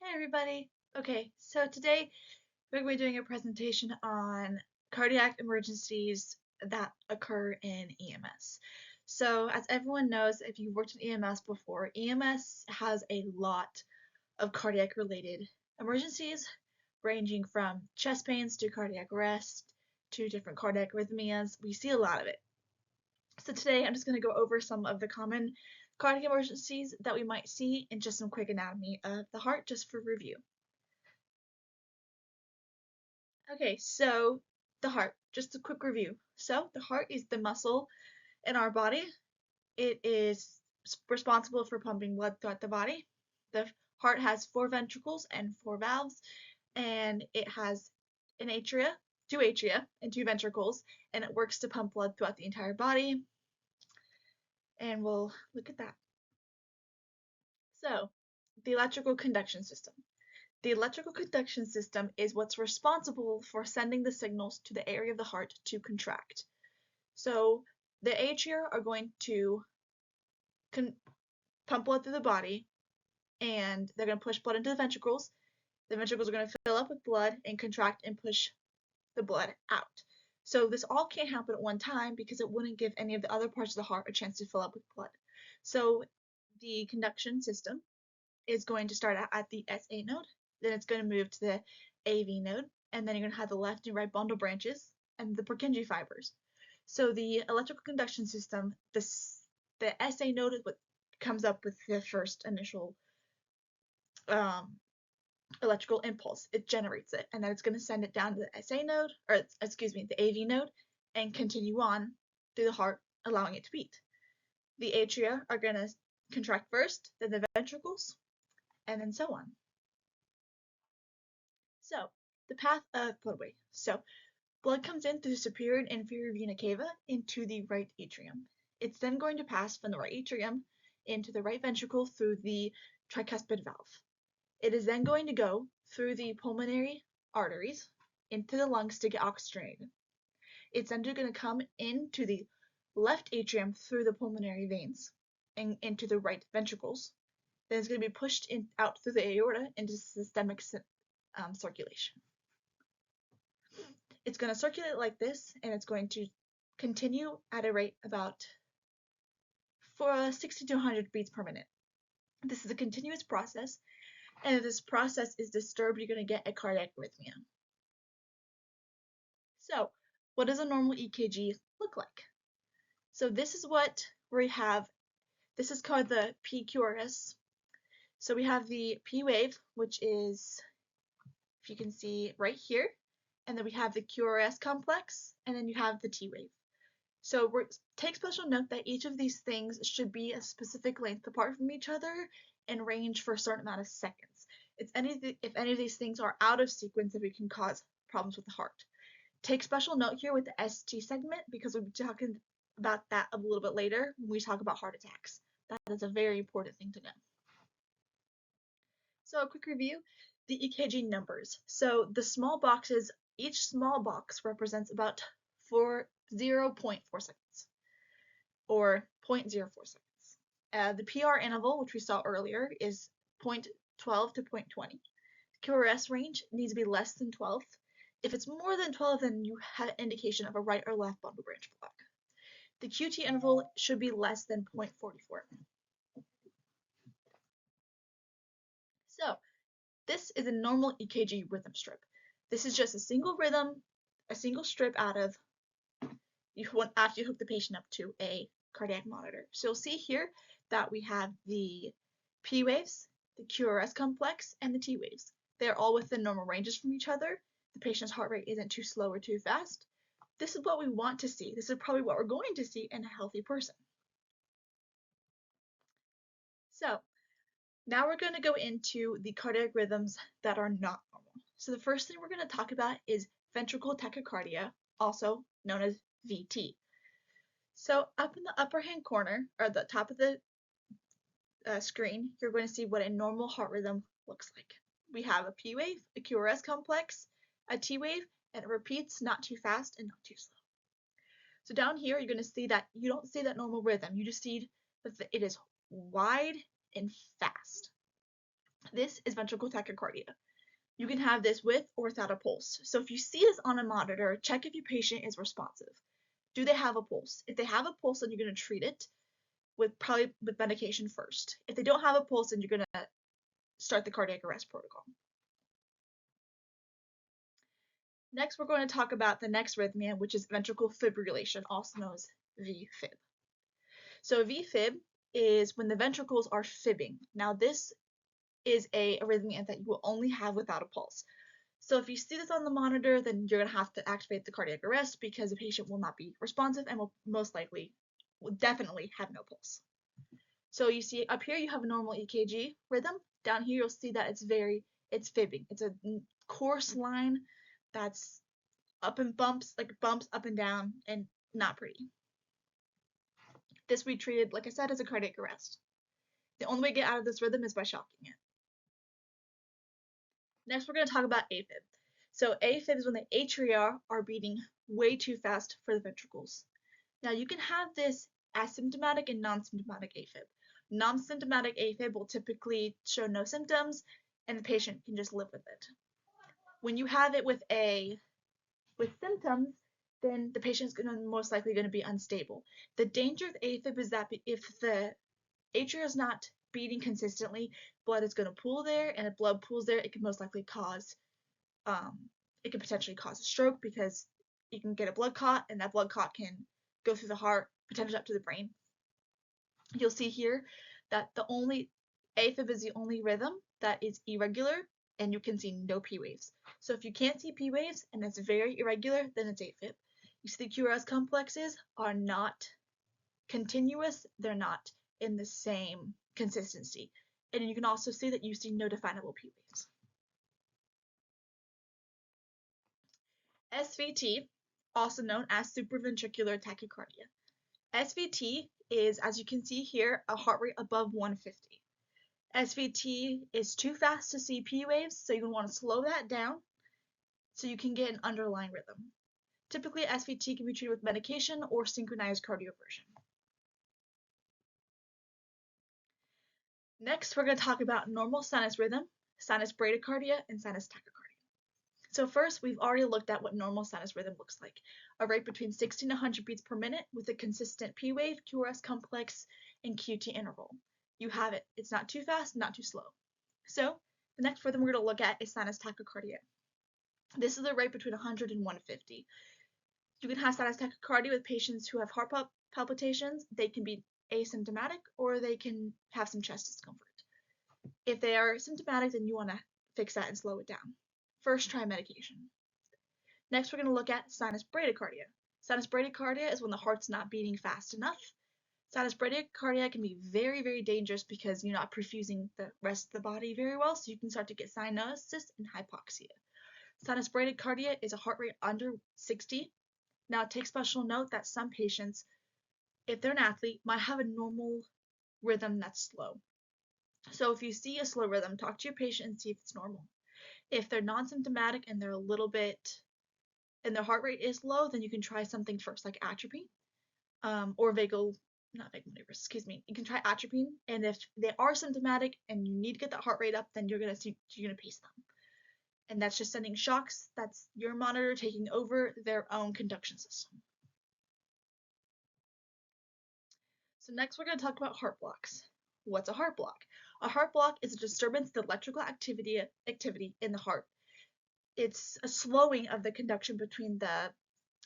Hey everybody! Okay, so today we're going to be doing a presentation on cardiac emergencies that occur in EMS. So as everyone knows, if you've worked in EMS before, EMS has a lot of cardiac related emergencies ranging from chest pains to cardiac arrest to different cardiac arrhythmias. We see a lot of it. So today I'm just going to go over some of the common cardiac emergencies that we might see and just some quick anatomy of the heart just for review. Okay, so the heart, just a quick review. So the heart is the muscle in our body. It is responsible for pumping blood throughout the body. The heart has 4 ventricles and 4 valves, and it has an two atria, and 2 ventricles, and it works to pump blood throughout the entire body. And we'll look at that. So, the electrical conduction system. The electrical conduction system is what's responsible for sending the signals to the area of the heart to contract. So the atria are going to pump blood through the body, and they're going to push blood into the ventricles. The ventricles are going to fill up with blood and contract and push the blood out. So this all can't happen at one time because it wouldn't give any of the other parts of the heart a chance to fill up with blood. So the conduction system is going to start at the SA node, then it's going to move to the AV node, and then you're going to have the left and right bundle branches and the Purkinje fibers. So the electrical conduction system, the SA node is what comes up with the first initial electrical impulse. It generates it, and then it's going to send it down to the SA node, or excuse me, the AV node, and continue on through the heart, allowing it to beat. The atria are going to contract first, then the ventricles, and then so on. So, the path of bloodway. So, blood comes in through the superior and inferior vena cava into the right atrium. It's then going to pass from the right atrium into the right ventricle through the tricuspid valve. It is then going to go through the pulmonary arteries into the lungs to get oxygenated. It's then going to come into the left atrium through the pulmonary veins and into the right ventricles. Then it's going to be pushed out through the aorta into systemic circulation. It's going to circulate like this, and it's going to continue at a rate about 60 to 100 beats per minute. This is a continuous process, and if this process is disturbed, you're going to get a cardiac arrhythmia. So, what does a normal EKG look like? So this is what we have. This is called the PQRS. So we have the P wave, which is, if you can see right here, and then we have the QRS complex, and then you have the T wave. So take special note that each of these things should be a specific length apart from each other and range for a certain amount of seconds. If any of these things are out of sequence, then we can cause problems with the heart. Take special note here with the ST segment because we'll be talking about that a little bit later when we talk about heart attacks. That is a very important thing to know. So a quick review, the EKG numbers. So the small boxes, each small box represents about 0.4 seconds or 0.04 seconds. The PR interval, which we saw earlier, is 0.12 to 0.20. The QRS range needs to be less than 12. If it's more than 12, then you have an indication of a right or left bundle branch block. The QT interval should be less than 0.44. So, this is a normal EKG rhythm strip. This is just a single rhythm, a single strip out of after you hook the patient up to a cardiac monitor. So you'll see here that we have the P waves, the QRS complex, and the T waves. They're all within normal ranges from each other. The patient's heart rate isn't too slow or too fast. This is what we want to see. This is probably what we're going to see in a healthy person. So now we're going to go into the cardiac rhythms that are not normal. So the first thing we're going to talk about is ventricular tachycardia, also known as VT. So up in the upper hand corner, or the top of the screen, you're going to see what a normal heart rhythm looks like. We have a P wave, a QRS complex, a T wave, and it repeats not too fast and not too slow. So down here, you're going to see that you don't see that normal rhythm. You just see that it is wide and fast. This is ventricular tachycardia. You can have this with or without a pulse. So if you see this on a monitor, check if your patient is responsive. Do they have a pulse? If they have a pulse, then you're going to treat it probably with medication first. If they don't have a pulse, then you're going to start the cardiac arrest protocol. Next, we're going to talk about the next arrhythmia, which is ventricular fibrillation, also known as VFib. So VFib is when the ventricles are fibbing. Now this is a arrhythmia that you will only have without a pulse. So if you see this on the monitor, then you're going to have to activate the cardiac arrest because the patient will not be responsive and will definitely have no pulse. So you see up here you have a normal EKG rhythm. Down here you'll see that it's fibbing. It's a coarse line that's up and bumps up and down and not pretty. This we treated, like I said, as a cardiac arrest. The only way to get out of this rhythm is by shocking it. Next, we're going to talk about AFib. So AFib is when the atria are beating way too fast for the ventricles. Now you can have this asymptomatic and non-symptomatic AFib. Non-symptomatic AFib will typically show no symptoms and the patient can just live with it. When you have it with symptoms, then the patient is most likely going to be unstable. The danger of AFib is that if the atria is not beating consistently, blood is going to pool there, and if blood pools there, it can most likely potentially cause a stroke because you can get a blood clot, and that blood clot can go through the heart, potentially up to the brain. You'll see here that AFib is the only rhythm that is irregular, and you can see no P waves. So if you can't see P waves and it's very irregular, then it's AFib. You see the QRS complexes are not continuous, they're not in the same consistency. And you can also see that you see no definable P waves. SVT, also known as supraventricular tachycardia. SVT is, as you can see here, a heart rate above 150. SVT is too fast to see P waves, so you want to slow that down so you can get an underlying rhythm. Typically, SVT can be treated with medication or synchronized cardioversion. Next, we're going to talk about normal sinus rhythm, sinus bradycardia, and sinus tachycardia. So first, we've already looked at what normal sinus rhythm looks like. A rate between 60 and 100 beats per minute with a consistent P wave, QRS complex, and QT interval. You have it. It's not too fast, not too slow. So the next rhythm we're going to look at is sinus tachycardia. This is a rate between 100 and 150. You can have sinus tachycardia with patients who have heart palpitations. They can be asymptomatic or they can have some chest discomfort. If they are symptomatic, then you want to fix that and slow it down. First, try medication. Next, we're going to look at sinus bradycardia. Sinus bradycardia is when the heart's not beating fast enough. Sinus bradycardia can be very, very dangerous because you're not perfusing the rest of the body very well, so you can start to get cyanosis and hypoxia. Sinus bradycardia is a heart rate under 60. Now, take special note that some patients, if they're an athlete, might have a normal rhythm that's slow. So if you see a slow rhythm, talk to your patient and see if it's normal. If they're non-symptomatic and they're a little bit, and their heart rate is low, then you can try something first, like atropine, or vagal maneuvers, excuse me. You can try atropine, and if they are symptomatic and you need to get that heart rate up, then you're gonna pace them. And that's just sending shocks. That's your monitor taking over their own conduction system. So next we're going to talk about heart blocks. What's a heart block? A heart block is a disturbance in the electrical activity in the heart. It's a slowing of the conduction between the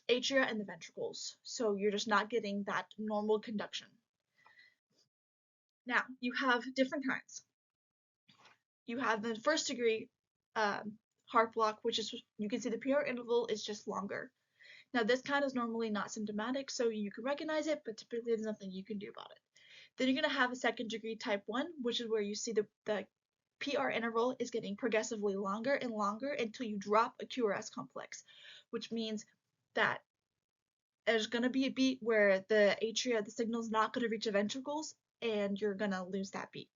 atria and the ventricles. So you're just not getting that normal conduction. Now, you have different kinds. You have the first degree heart block, which is, you can see the PR interval is just longer. Now, this kind is normally not symptomatic, so you can recognize it, but typically there's nothing you can do about it. Then you're going to have a second degree type 1, which is where you see the PR interval is getting progressively longer and longer until you drop a QRS complex, which means that there's going to be a beat where the atria, the signal is not going to reach the ventricles, and you're going to lose that beat.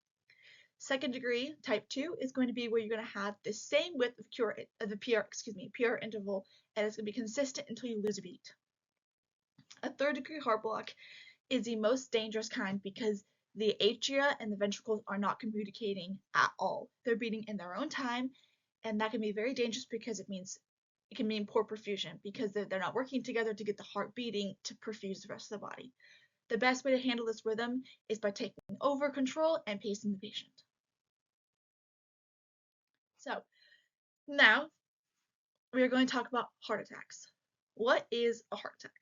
Second degree type 2 is going to be where you're going to have the same width of the PR interval, and it's going to be consistent until you lose a beat. A third degree heart block is the most dangerous kind because the atria and the ventricles are not communicating at all. They're beating in their own time, and that can be very dangerous because it can mean poor perfusion because they're not working together to get the heart beating to perfuse the rest of the body. The best way to handle this rhythm is by taking over control and pacing the patient. So now we are going to talk about heart attacks. What is a heart attack?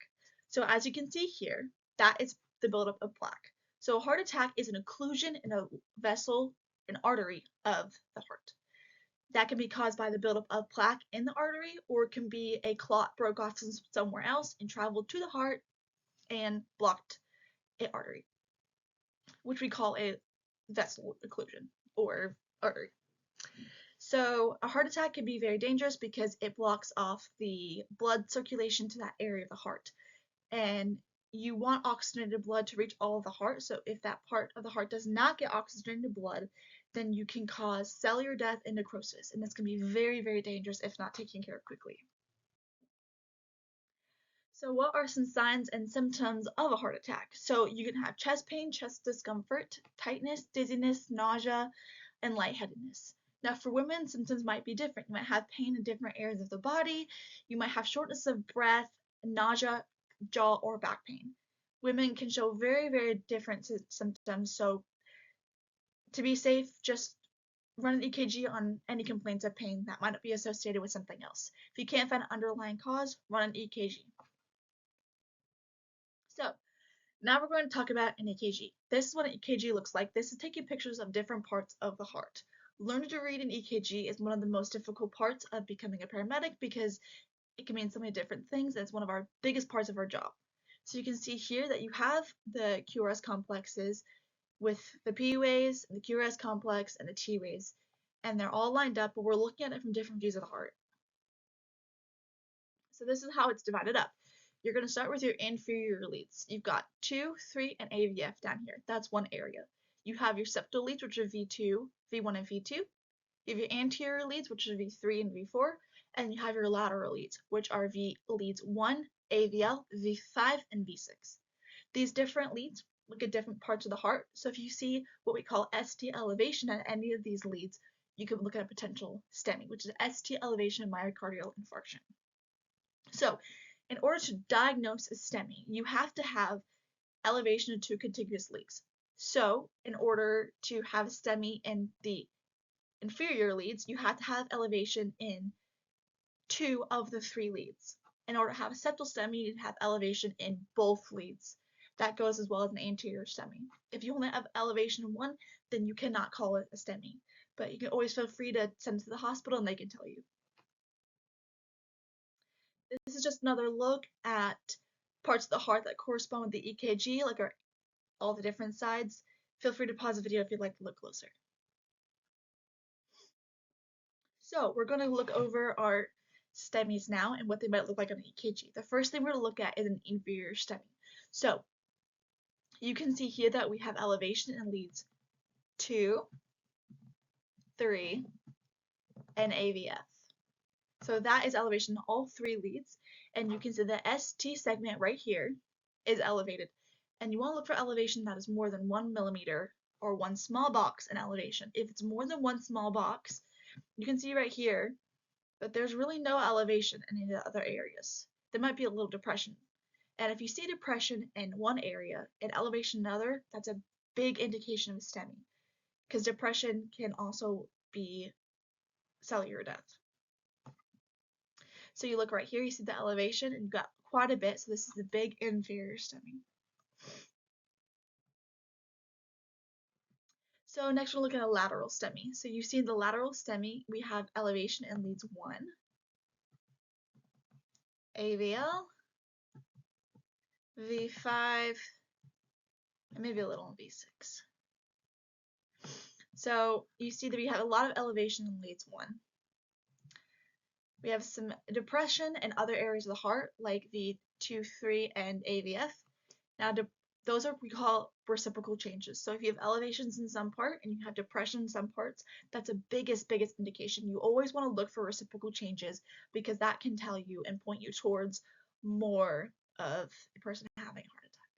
So as you can see here, that is the buildup of plaque. So a heart attack is an occlusion in a vessel, an artery of the heart. That can be caused by the buildup of plaque in the artery, or it can be a clot broke off somewhere else and traveled to the heart and blocked an artery, which we call a vessel occlusion or artery. So a heart attack can be very dangerous because it blocks off the blood circulation to that area of the heart. And you want oxygenated blood to reach all of the heart. So if that part of the heart does not get oxygenated blood, then you can cause cellular death and necrosis. And this can be very, very dangerous if not taken care of quickly. So what are some signs and symptoms of a heart attack? So you can have chest pain, chest discomfort, tightness, dizziness, nausea, and lightheadedness. Now for women, symptoms might be different. You might have pain in different areas of the body. You might have shortness of breath, nausea, jaw, or back pain. Women can show very, very different symptoms. So to be safe, just run an EKG on any complaints of pain that might be associated with something else. If you can't find an underlying cause, run an EKG. So now we're going to talk about an EKG. This is what an EKG looks like. This is taking pictures of different parts of the heart. Learning to read an EKG is one of the most difficult parts of becoming a paramedic because it can mean so many different things, and it's one of our biggest parts of our job. So you can see here that you have the QRS complexes with the P waves, the QRS complex, and the T waves, and they're all lined up, but we're looking at it from different views of the heart. So this is how it's divided up. You're going to start with your inferior leads. You've got 2, 3, and AVF down here. That's one area. You have your septal leads, which are V2, V1, and V2. You have your anterior leads, which are V3 and V4. And you have your lateral leads, which are V leads 1, AVL, V5, and V6. These different leads look at different parts of the heart. So if you see what we call ST elevation at any of these leads, you can look at a potential STEMI, which is ST elevation myocardial infarction. So in order to diagnose a STEMI, you have to have elevation of 2 contiguous leads. So in order to have a STEMI in the inferior leads, you have to have elevation in 2 of the 3 leads. In order to have a septal STEMI, you need to have elevation in both leads. That goes as well as an anterior STEMI. If you only have elevation in 1, then you cannot call it a STEMI. But you can always feel free to send it to the hospital and they can tell you. This is just another look at parts of the heart that correspond with the EKG, like all the different sides. Feel free to pause the video if you'd like to look closer. So we're going to look over our STEMIs now and what they might look like on an EKG. The first thing we're going to look at is an inferior STEMI. So you can see here that we have elevation in leads 2, 3, and AVF. So that is elevation in all 3 leads, and you can see the ST segment right here is elevated. And you want to look for elevation that is more than 1 millimeter or 1 small box in elevation. If it's more than 1 small box, you can see right here that there's really no elevation in any of the other areas. There might be a little depression. And if you see depression in one area and elevation in another, that's a big indication of a STEMI, because depression can also be cellular death. So you look right here, you see the elevation, and you've got quite a bit, so this is the big inferior STEMI. So next we'll look at a lateral STEMI. So you see the lateral STEMI, we have elevation in leads 1, AVL, V5, and maybe a little in V6. So you see that we have a lot of elevation in leads 1. We have some depression in other areas of the heart, like V2, 3, and AVF. Now, those are what we call reciprocal changes. So if you have elevations in some part and you have depression in some parts, that's a biggest indication. You always want to look for reciprocal changes because that can tell you and point you towards more of a person having a heart attack.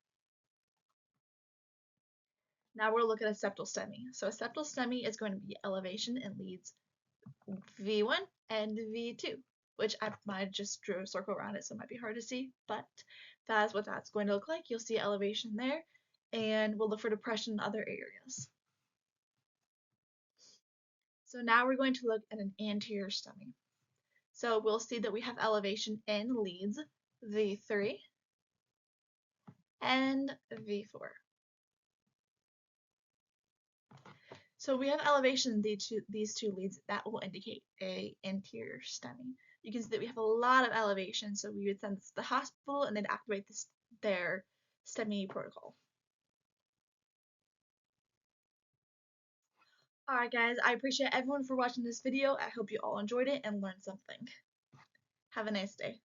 Now we're looking at a septal STEMI. So a septal STEMI is going to be elevation in leads V1 and V2, which I might just drew a circle around it, so it might be hard to see, but that's what that's going to look like. You'll see elevation there, and we'll look for depression in other areas. So now we're going to look at an anterior STEMI. So we'll see that we have elevation in leads V3 and V4. So we have elevation in these two leads that will indicate a anterior STEMI. You can see that we have a lot of elevation, so we would send this to the hospital and then activate their STEMI protocol. Alright guys, I appreciate everyone for watching this video. I hope you all enjoyed it and learned something. Have a nice day.